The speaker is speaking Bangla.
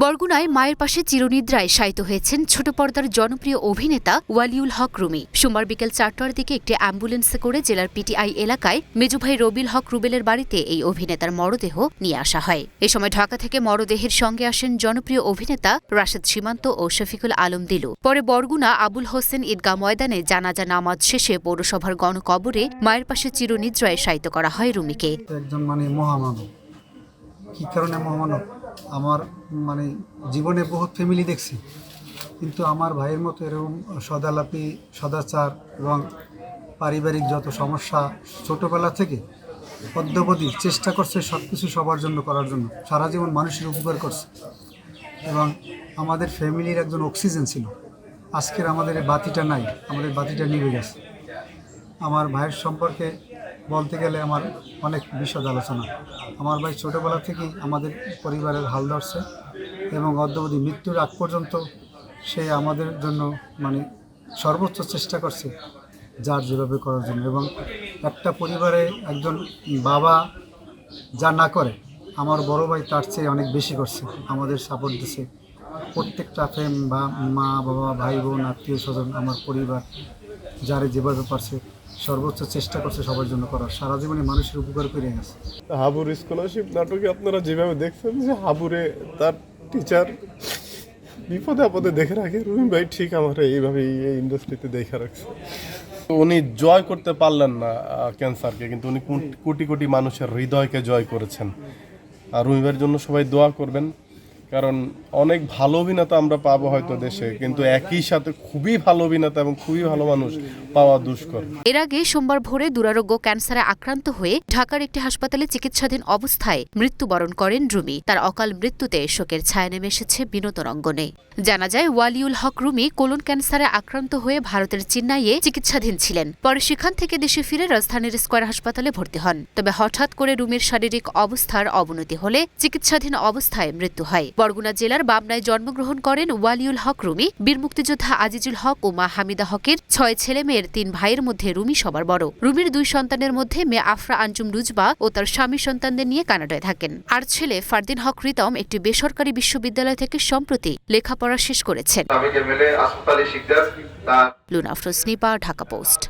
বরগুনায় মায়ের পাশে চিরনিদ্রায় শায়িত হয়েছেন ছোট পর্দার জনপ্রিয় অভিনেতা ওয়ালিউল হক রুমি। সোমবার বিকেল ৪টার দিকে একটি অ্যাম্বুলেন্সে করে জেলার পিটিআই এলাকায় মেজুভাই রবিল হক রুবেলের বাড়িতে এই অভিনেতার মরদেহ নিয়ে আসা হয়। এ সময় ঢাকা থেকে মরদেহের সঙ্গে আসেন জনপ্রিয় অভিনেতা রাশেদ সীমান্ত ও শফিকুল আলম দিলু। পরে বরগুনা আবুল হোসেন ঈদগাহ ময়দানে জানাজা নামাজ শেষে পৌরসভার গণকবরে মায়ের পাশে চিরনিদ্রায় শায়িত করা হয় রুমিকে। একজন মহামানব, কি কারণে মহামানব? আমার জীবনে বহুত ফ্যামিলি দেখছি, কিন্তু আমার ভাইয়ের মতো এরকম সদালাপি, সদাচার এবং পারিবারিক যত সমস্যা ছোটোবেলা থেকে অদ্যাবধি চেষ্টা করছে সব কিছু সবার জন্য করার জন্য, সারা জীবন মানুষের উপকার করছে এবং আমাদের ফ্যামিলির একজন অক্সিজেন ছিল। আজকের আমাদের এই বাতিটা নাই, আমাদের বাতিটা নিভে গেছে। আমার ভাইয়ের সম্পর্কে বলতে গেলে আমার অনেক বিশদ আলোচনা। আমার ভাই ছোটোবেলা থেকেই আমাদের পরিবারের হাল ধরছে এবং অদ্যাবধি মৃত্যুর আগ পর্যন্ত সে আমাদের জন্য সর্বোচ্চ চেষ্টা করছে যার যেভাবে করার জন্য। এবং একটা পরিবারে একজন বাবা যা না করে, আমার বড় ভাই তার চেয়ে অনেক বেশি করছে, আমাদের সাপোর্ট দিছে। প্রত্যেকটা ফ্যাম বা মা বাবা ভাই বোন আত্মীয় স্বজন আমার পরিবার যারে যেভাবে পারছে সর্বোচ্চ চেষ্টা করছে সবার জন্য করার, সারা জীবনে মানুষের উপকার করে গেছে। হাবুর স্কলারশিপ নাটকে আপনারা যেভাবে দেখছেন যে হাবুরে তার টিচার বিপদে আপদে দেখে রাখে, রুমি ভাই ঠিক আমার এইভাবে এই ইন্ডাস্ট্রিতে দেখে রাখছে। উনি জয় করতে পারলেন না ক্যান্সারকে, কিন্তু উনি কোটি কোটি মানুষের হৃদয়কে জয় করেছেন। আর রুমি ভাইয়ের জন্য সবাই দোয়া করবেন, কারণ অনেক ভালো অভিনেতা আমরা পাবো হয়তো দেশে, কিন্তু একই সাথে খুবই ভালো অভিনেতা এবং খুবই ভালো মানুষ পাওয়া দুষ্কর। এর আগে সোমবার ভোরে দুরারোগ্য ক্যান্সারে আক্রান্ত হয়ে ঢাকার একটি হাসপাতালে চিকিৎসাধীন অবস্থায় মৃত্যুবরণ করেন রুমি। তার অকাল মৃত্যুতে শোকের ছায়া নেমে এসেছে বিনোদন অঙ্গনে। জানা যায় ওয়ালিউল হক রুমি কোলন ক্যান্সারে আক্রান্ত হয়ে ভারতের চেন্নাইয়ে চিকিৎসাধীন ছিলেন। পরে সেখান থেকে দেশে ফিরে রাজধানীর স্কয়ার হাসপাতালে ভর্তি হন। তবে হঠাৎ করে রুমির শারীরিক অবস্থার অবনতি হলে চিকিৎসাধীন অবস্থায় মৃত্যু হয়। বরগুনা জেলার বাবনায় জন্মগ্রহণ করেন ওয়ালিউল হক রুমি। বীর মুক্তিযোদ্ধা আজিজুল হক ও মা হামিদা হকের ৬ ছেলে মেয়ের ৩ ভাইয়ের মধ্যে রুমি সবার বড়। রুমির ২ সন্তানের মধ্যে মেয়ে আফরা আঞ্জুম রুজবা ও তার স্বামী সন্তানদের নিয়ে কানাডায় থাকেন। আর ছেলে ফারদিন হক রিতম একটি বেসরকারি বিশ্ববিদ্যালয় থেকে সম্প্রতি লেখাপড়া শেষ করেছেন। লুনা আফরোজ নিপা, ঢাকা পোস্ট।